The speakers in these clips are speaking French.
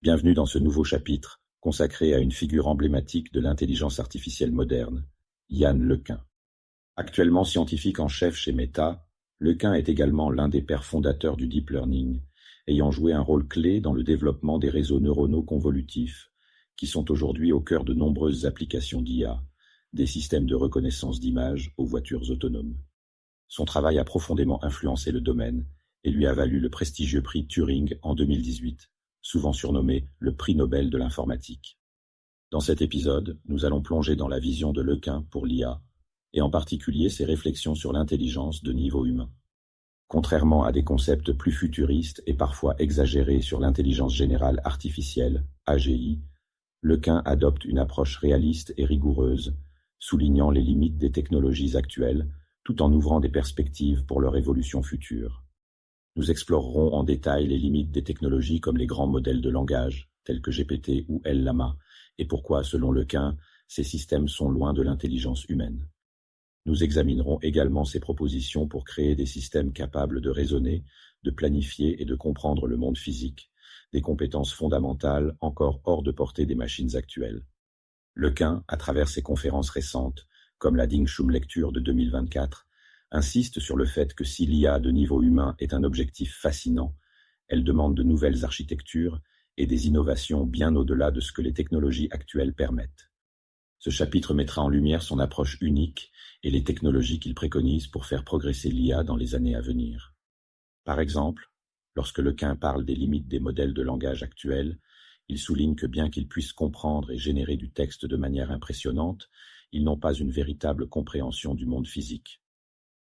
Bienvenue dans ce nouveau chapitre, consacré à une figure emblématique de l'intelligence artificielle moderne, Yann LeCun. Actuellement scientifique en chef chez Meta, LeCun est également l'un des pères fondateurs du deep learning, ayant joué un rôle clé dans le développement des réseaux neuronaux convolutifs, qui sont aujourd'hui au cœur de nombreuses applications d'IA, des systèmes de reconnaissance d'images aux voitures autonomes. Son travail a profondément influencé le domaine et lui a valu le prestigieux prix Turing en 2018. Souvent surnommé le prix Nobel de l'informatique. Dans cet épisode, nous allons plonger dans la vision de LeCun pour l'IA, et en particulier ses réflexions sur l'intelligence de niveau humain. Contrairement à des concepts plus futuristes et parfois exagérés sur l'intelligence générale artificielle, AGI, LeCun adopte une approche réaliste et rigoureuse, soulignant les limites des technologies actuelles, tout en ouvrant des perspectives pour leur évolution future. Nous explorerons en détail les limites des technologies comme les grands modèles de langage, tels que GPT ou LLaMA, et pourquoi, selon LeCun, ces systèmes sont loin de l'intelligence humaine. Nous examinerons également ses propositions pour créer des systèmes capables de raisonner, de planifier et de comprendre le monde physique, des compétences fondamentales encore hors de portée des machines actuelles. LeCun, à travers ses conférences récentes, comme la Ding-Shum Lecture de 2024, insiste sur le fait que si l'IA de niveau humain est un objectif fascinant, elle demande de nouvelles architectures et des innovations bien au-delà de ce que les technologies actuelles permettent. Ce chapitre mettra en lumière son approche unique et les technologies qu'il préconise pour faire progresser l'IA dans les années à venir. Par exemple, lorsque LeCun parle des limites des modèles de langage actuels, il souligne que bien qu'ils puissent comprendre et générer du texte de manière impressionnante, ils n'ont pas une véritable compréhension du monde physique.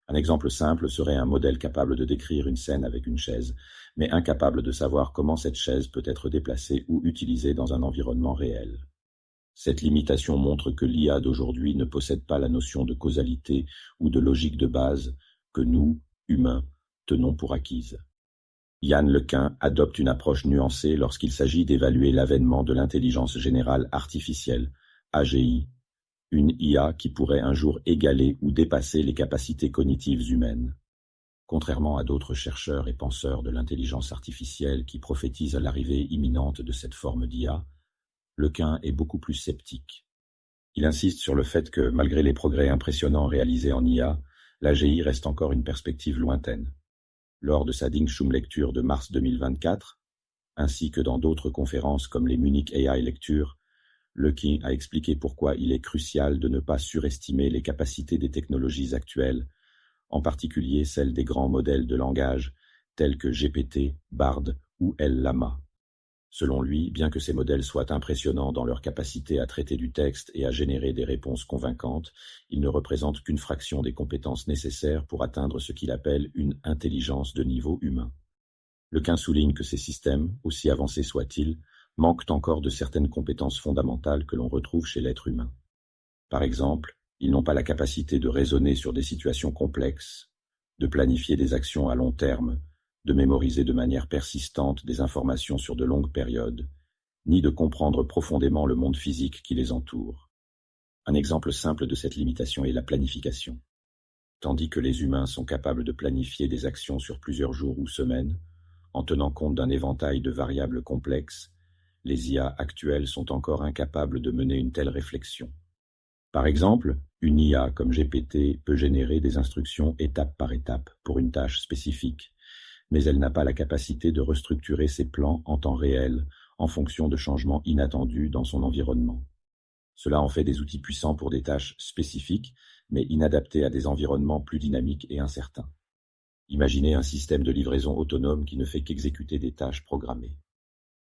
Un exemple simple serait un modèle capable de décrire une scène avec une chaise, mais incapable de savoir comment cette chaise peut être déplacée ou utilisée dans un environnement réel. Cette limitation montre que l'IA d'aujourd'hui ne possède pas la notion de causalité ou de logique de base que nous, humains, tenons pour acquise. Yann LeCun adopte une approche nuancée lorsqu'il s'agit d'évaluer l'avènement de l'intelligence générale artificielle, AGI, une IA qui pourrait un jour égaler ou dépasser les capacités cognitives humaines. Contrairement à d'autres chercheurs et penseurs de l'intelligence artificielle qui prophétisent l'arrivée imminente de cette forme d'IA, LeCun est beaucoup plus sceptique. Il insiste sur le fait que, malgré les progrès impressionnants réalisés en IA, l'AGI reste encore une perspective lointaine. Lors de sa Ding-Shum Lecture de mars 2024, ainsi que dans d'autres conférences comme les Munich AI Lectures, LeCun a expliqué pourquoi il est crucial de ne pas surestimer les capacités des technologies actuelles, en particulier celles des grands modèles de langage tels que GPT, Bard ou LLaMA. Selon lui, bien que ces modèles soient impressionnants dans leur capacité à traiter du texte et à générer des réponses convaincantes, ils ne représentent qu'une fraction des compétences nécessaires pour atteindre ce qu'il appelle une intelligence de niveau humain. LeCun souligne que ces systèmes, aussi avancés soient-ils, manquent encore de certaines compétences fondamentales que l'on retrouve chez l'être humain. Par exemple, ils n'ont pas la capacité de raisonner sur des situations complexes, de planifier des actions à long terme, de mémoriser de manière persistante des informations sur de longues périodes, ni de comprendre profondément le monde physique qui les entoure. Un exemple simple de cette limitation est la planification. Tandis que les humains sont capables de planifier des actions sur plusieurs jours ou semaines, en tenant compte d'un éventail de variables complexes, les IA actuelles sont encore incapables de mener une telle réflexion. Par exemple, une IA comme GPT peut générer des instructions étape par étape pour une tâche spécifique, mais elle n'a pas la capacité de restructurer ses plans en temps réel en fonction de changements inattendus dans son environnement. Cela en fait des outils puissants pour des tâches spécifiques, mais inadaptés à des environnements plus dynamiques et incertains. Imaginez un système de livraison autonome qui ne fait qu'exécuter des tâches programmées.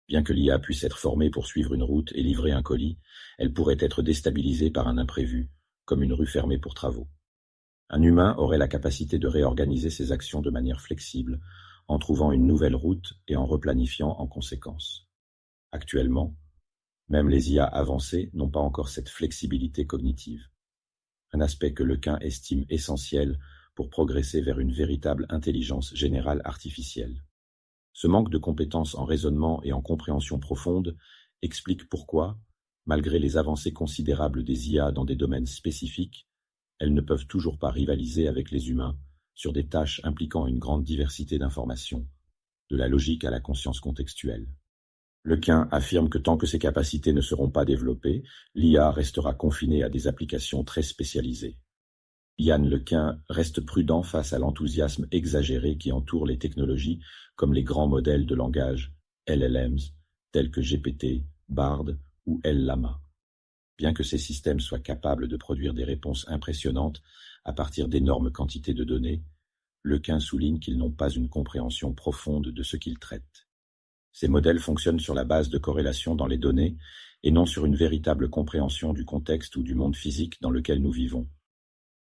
Bien que l'IA puisse être formée pour suivre une route et livrer un colis, elle pourrait être déstabilisée par un imprévu, comme une rue fermée pour travaux. Un humain aurait la capacité de réorganiser ses actions de manière flexible, en trouvant une nouvelle route et en replanifiant en conséquence. Actuellement, même les IA avancées n'ont pas encore cette flexibilité cognitive. Un aspect que LeCun estime essentiel pour progresser vers une véritable intelligence générale artificielle. Ce manque de compétences en raisonnement et en compréhension profonde explique pourquoi, malgré les avancées considérables des IA dans des domaines spécifiques, elles ne peuvent toujours pas rivaliser avec les humains sur des tâches impliquant une grande diversité d'informations, de la logique à la conscience contextuelle. Lequin affirme que tant que ces capacités ne seront pas développées, l'IA restera confinée à des applications très spécialisées. Yann Lequin reste prudent face à l'enthousiasme exagéré qui entoure les technologies comme les grands modèles de langage, LLMs, tels que GPT, Bard ou LLaMA. Bien que ces systèmes soient capables de produire des réponses impressionnantes à partir d'énormes quantités de données, Lequin souligne qu'ils n'ont pas une compréhension profonde de ce qu'ils traitent. Ces modèles fonctionnent sur la base de corrélations dans les données et non sur une véritable compréhension du contexte ou du monde physique dans lequel nous vivons.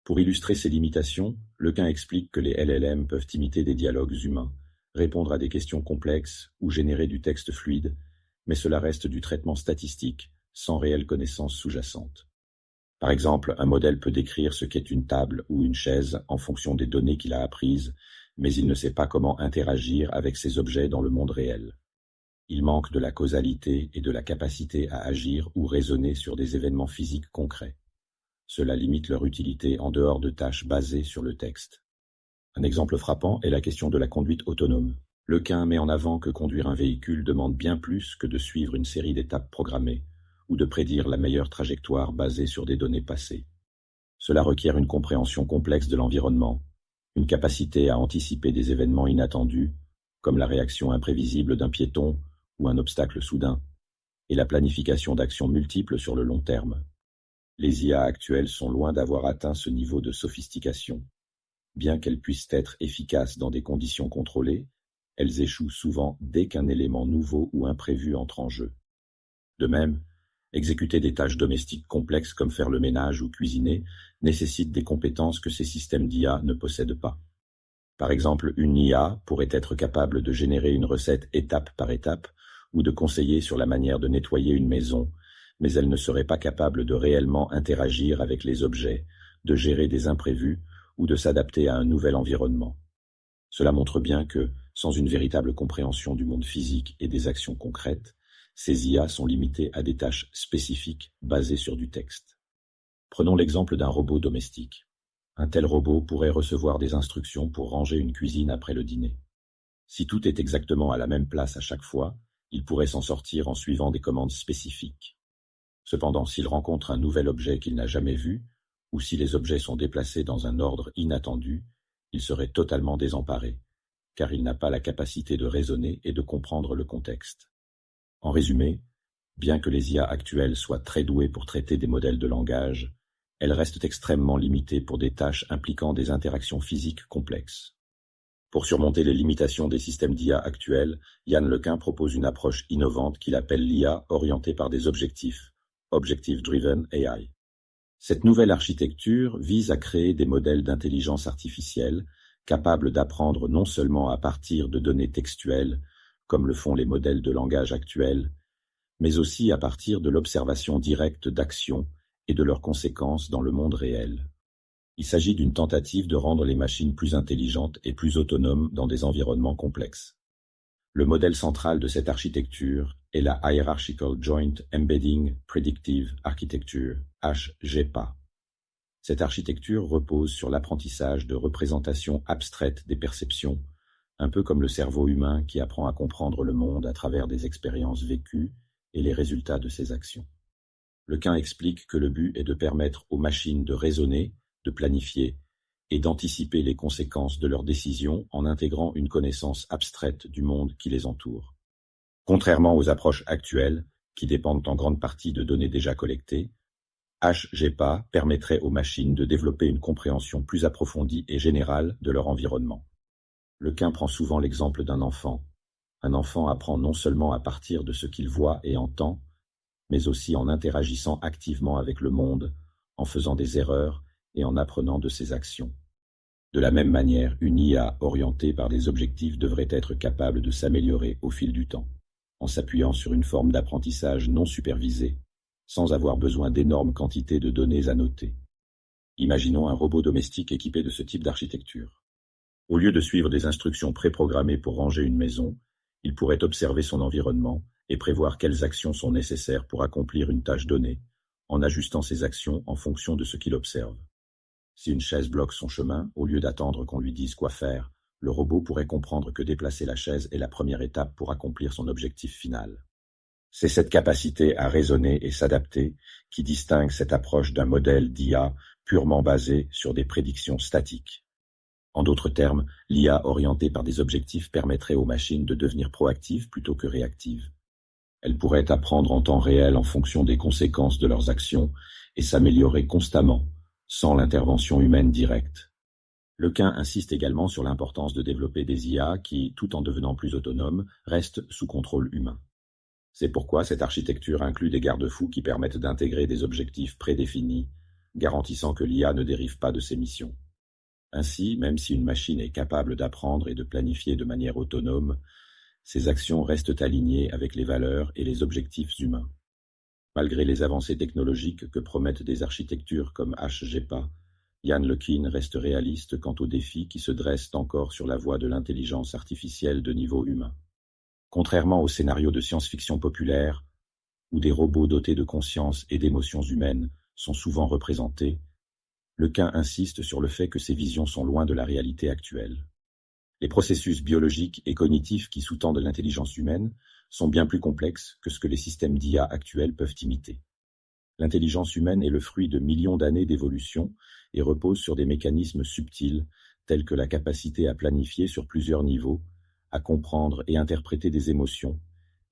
Pour illustrer ces limitations, Lequin explique que les LLM peuvent imiter des dialogues humains, répondre à des questions complexes ou générer du texte fluide, mais cela reste du traitement statistique, sans réelle connaissance sous-jacente. Par exemple, un modèle peut décrire ce qu'est une table ou une chaise en fonction des données qu'il a apprises, mais il ne sait pas comment interagir avec ces objets dans le monde réel. Il manque de la causalité et de la capacité à agir ou raisonner sur des événements physiques concrets. Cela limite leur utilité en dehors de tâches basées sur le texte. Un exemple frappant est la question de la conduite autonome. Lequin met en avant que conduire un véhicule demande bien plus que de suivre une série d'étapes programmées ou de prédire la meilleure trajectoire basée sur des données passées. Cela requiert une compréhension complexe de l'environnement, une capacité à anticiper des événements inattendus, comme la réaction imprévisible d'un piéton ou un obstacle soudain, et la planification d'actions multiples sur le long terme. Les IA actuelles sont loin d'avoir atteint ce niveau de sophistication. Bien qu'elles puissent être efficaces dans des conditions contrôlées, elles échouent souvent dès qu'un élément nouveau ou imprévu entre en jeu. De même, exécuter des tâches domestiques complexes comme faire le ménage ou cuisiner nécessite des compétences que ces systèmes d'IA ne possèdent pas. Par exemple, une IA pourrait être capable de générer une recette étape par étape ou de conseiller sur la manière de nettoyer une maison, mais elle ne serait pas capable de réellement interagir avec les objets, de gérer des imprévus ou de s'adapter à un nouvel environnement. Cela montre bien que, sans une véritable compréhension du monde physique et des actions concrètes, ces IA sont limitées à des tâches spécifiques basées sur du texte. Prenons l'exemple d'un robot domestique. Un tel robot pourrait recevoir des instructions pour ranger une cuisine après le dîner. Si tout est exactement à la même place à chaque fois, il pourrait s'en sortir en suivant des commandes spécifiques. Cependant, s'il rencontre un nouvel objet qu'il n'a jamais vu, ou si les objets sont déplacés dans un ordre inattendu, il serait totalement désemparé, car il n'a pas la capacité de raisonner et de comprendre le contexte. En résumé, bien que les IA actuelles soient très douées pour traiter des modèles de langage, elles restent extrêmement limitées pour des tâches impliquant des interactions physiques complexes. Pour surmonter les limitations des systèmes d'IA actuels, Yann Lequin propose une approche innovante qu'il appelle l'IA orientée par des objectifs, Objective Driven AI. Cette nouvelle architecture vise à créer des modèles d'intelligence artificielle capables d'apprendre non seulement à partir de données textuelles, comme le font les modèles de langage actuels, mais aussi à partir de l'observation directe d'actions et de leurs conséquences dans le monde réel. Il s'agit d'une tentative de rendre les machines plus intelligentes et plus autonomes dans des environnements complexes. Le modèle central de cette architecture est la Hierarchical Joint Embedding Predictive Architecture, HGPA. Cette architecture repose sur l'apprentissage de représentations abstraites des perceptions, un peu comme le cerveau humain qui apprend à comprendre le monde à travers des expériences vécues et les résultats de ses actions. Lequin explique que le but est de permettre aux machines de raisonner, de planifier et d'anticiper les conséquences de leurs décisions en intégrant une connaissance abstraite du monde qui les entoure. Contrairement aux approches actuelles, qui dépendent en grande partie de données déjà collectées, HGPA permettrait aux machines de développer une compréhension plus approfondie et générale de leur environnement. Lequin prend souvent l'exemple d'un enfant. Un enfant apprend non seulement à partir de ce qu'il voit et entend, mais aussi en interagissant activement avec le monde, en faisant des erreurs et en apprenant de ses actions. De la même manière, une IA orientée par des objectifs devrait être capable de s'améliorer au fil du temps, en s'appuyant sur une forme d'apprentissage non supervisé, sans avoir besoin d'énormes quantités de données à noter. Imaginons un robot domestique équipé de ce type d'architecture. Au lieu de suivre des instructions préprogrammées pour ranger une maison, il pourrait observer son environnement et prévoir quelles actions sont nécessaires pour accomplir une tâche donnée, en ajustant ses actions en fonction de ce qu'il observe. Si une chaise bloque son chemin, au lieu d'attendre qu'on lui dise quoi faire, le robot pourrait comprendre que déplacer la chaise est la première étape pour accomplir son objectif final. C'est cette capacité à raisonner et s'adapter qui distingue cette approche d'un modèle d'IA purement basé sur des prédictions statiques. En d'autres termes, l'IA orientée par des objectifs permettrait aux machines de devenir proactives plutôt que réactives. Elles pourraient apprendre en temps réel en fonction des conséquences de leurs actions et s'améliorer constamment, sans l'intervention humaine directe. Lequin insiste également sur l'importance de développer des IA qui, tout en devenant plus autonomes, restent sous contrôle humain. C'est pourquoi cette architecture inclut des garde-fous qui permettent d'intégrer des objectifs prédéfinis, garantissant que l'IA ne dérive pas de ses missions. Ainsi, même si une machine est capable d'apprendre et de planifier de manière autonome, ses actions restent alignées avec les valeurs et les objectifs humains. Malgré les avancées technologiques que promettent des architectures comme HGPA, Yann LeCun reste réaliste quant aux défis qui se dressent encore sur la voie de l'intelligence artificielle de niveau humain. Contrairement aux scénarios de science-fiction populaire, où des robots dotés de conscience et d'émotions humaines sont souvent représentés, Lequin insiste sur le fait que ces visions sont loin de la réalité actuelle. Les processus biologiques et cognitifs qui sous-tendent l'intelligence humaine sont bien plus complexes que ce que les systèmes d'IA actuels peuvent imiter. L'intelligence humaine est le fruit de millions d'années d'évolution et repose sur des mécanismes subtils tels que la capacité à planifier sur plusieurs niveaux, à comprendre et interpréter des émotions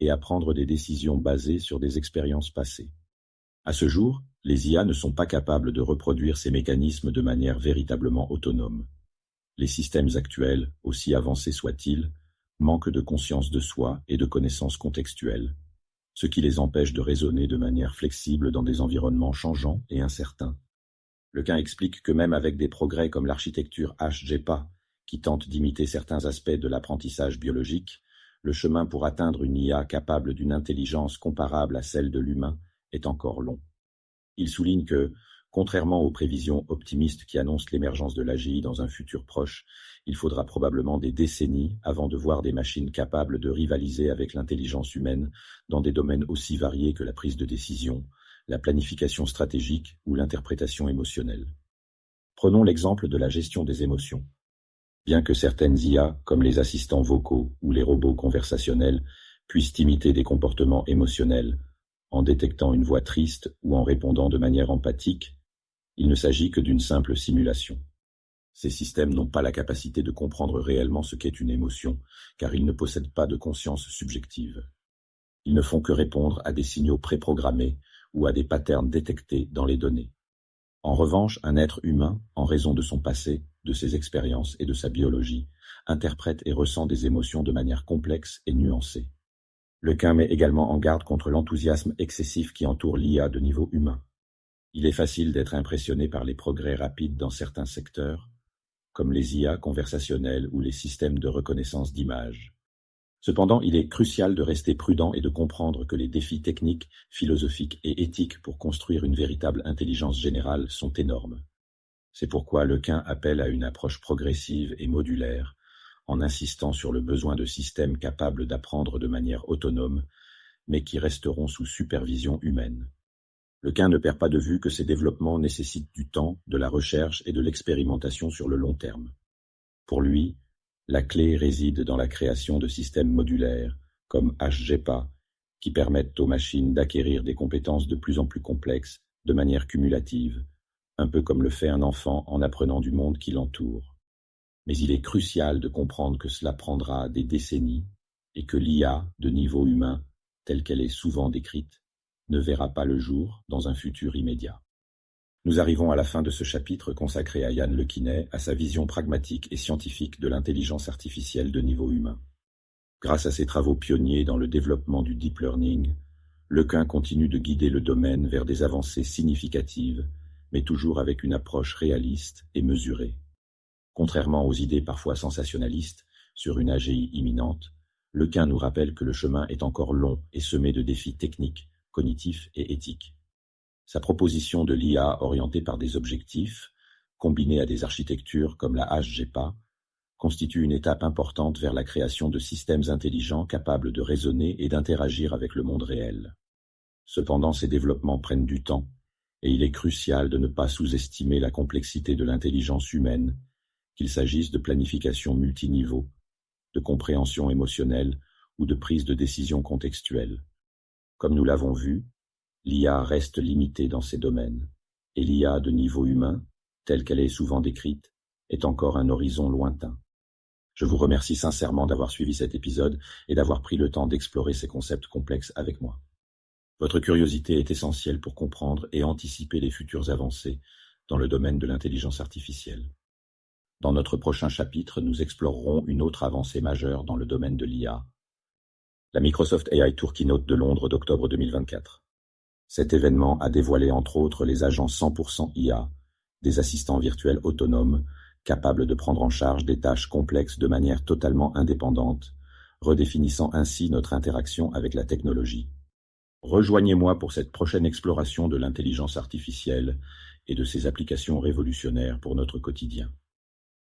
et à prendre des décisions basées sur des expériences passées. À ce jour, les IA ne sont pas capables de reproduire ces mécanismes de manière véritablement autonome. Les systèmes actuels, aussi avancés soient-ils, manquent de conscience de soi et de connaissances contextuelles, ce qui les empêche de raisonner de manière flexible dans des environnements changeants et incertains. Lequin explique que même avec des progrès comme l'architecture HGPA, qui tente d'imiter certains aspects de l'apprentissage biologique, le chemin pour atteindre une IA capable d'une intelligence comparable à celle de l'humain est encore long. Il souligne que, contrairement aux prévisions optimistes qui annoncent l'émergence de l'AGI dans un futur proche, il faudra probablement des décennies avant de voir des machines capables de rivaliser avec l'intelligence humaine dans des domaines aussi variés que la prise de décision, la planification stratégique ou l'interprétation émotionnelle. Prenons l'exemple de la gestion des émotions. Bien que certaines IA, comme les assistants vocaux ou les robots conversationnels, puissent imiter des comportements émotionnels, en détectant une voix triste ou en répondant de manière empathique, il ne s'agit que d'une simple simulation. Ces systèmes n'ont pas la capacité de comprendre réellement ce qu'est une émotion, car ils ne possèdent pas de conscience subjective. Ils ne font que répondre à des signaux préprogrammés ou à des patterns détectés dans les données. En revanche, un être humain, en raison de son passé, de ses expériences et de sa biologie, interprète et ressent des émotions de manière complexe et nuancée. Lequin met également en garde contre l'enthousiasme excessif qui entoure l'IA de niveau humain. Il est facile d'être impressionné par les progrès rapides dans certains secteurs, comme les IA conversationnelles ou les systèmes de reconnaissance d'images. Cependant, il est crucial de rester prudent et de comprendre que les défis techniques, philosophiques et éthiques pour construire une véritable intelligence générale sont énormes. C'est pourquoi Lequin appelle à une approche progressive et modulaire, en insistant sur le besoin de systèmes capables d'apprendre de manière autonome, mais qui resteront sous supervision humaine. Lequin ne perd pas de vue que ces développements nécessitent du temps, de la recherche et de l'expérimentation sur le long terme. Pour lui, la clé réside dans la création de systèmes modulaires, comme HGPA, qui permettent aux machines d'acquérir des compétences de plus en plus complexes, de manière cumulative, un peu comme le fait un enfant en apprenant du monde qui l'entoure. Mais il est crucial de comprendre que cela prendra des décennies et que l'IA de niveau humain, telle qu'elle est souvent décrite, ne verra pas le jour dans un futur immédiat. Nous arrivons à la fin de ce chapitre consacré à Yann LeCun, à sa vision pragmatique et scientifique de l'intelligence artificielle de niveau humain. Grâce à ses travaux pionniers dans le développement du deep learning, Lequin continue de guider le domaine vers des avancées significatives, mais toujours avec une approche réaliste et mesurée. Contrairement aux idées parfois sensationnalistes sur une AGI imminente, Lequin nous rappelle que le chemin est encore long et semé de défis techniques, cognitifs et éthiques. Sa proposition de l'IA orientée par des objectifs, combinée à des architectures comme la HGPA, constitue une étape importante vers la création de systèmes intelligents capables de raisonner et d'interagir avec le monde réel. Cependant, ces développements prennent du temps, et il est crucial de ne pas sous-estimer la complexité de l'intelligence humaine, qu'il s'agisse de planification multiniveau, de compréhension émotionnelle ou de prise de décision contextuelle. Comme nous l'avons vu, l'IA reste limitée dans ces domaines, et l'IA de niveau humain, telle qu'elle est souvent décrite, est encore un horizon lointain. Je vous remercie sincèrement d'avoir suivi cet épisode et d'avoir pris le temps d'explorer ces concepts complexes avec moi. Votre curiosité est essentielle pour comprendre et anticiper les futures avancées dans le domaine de l'intelligence artificielle. Dans notre prochain chapitre, nous explorerons une autre avancée majeure dans le domaine de l'IA, la Microsoft AI Tour Keynote de Londres d'octobre 2024. Cet événement a dévoilé entre autres les agents 100% IA, des assistants virtuels autonomes, capables de prendre en charge des tâches complexes de manière totalement indépendante, redéfinissant ainsi notre interaction avec la technologie. Rejoignez-moi pour cette prochaine exploration de l'intelligence artificielle et de ses applications révolutionnaires pour notre quotidien.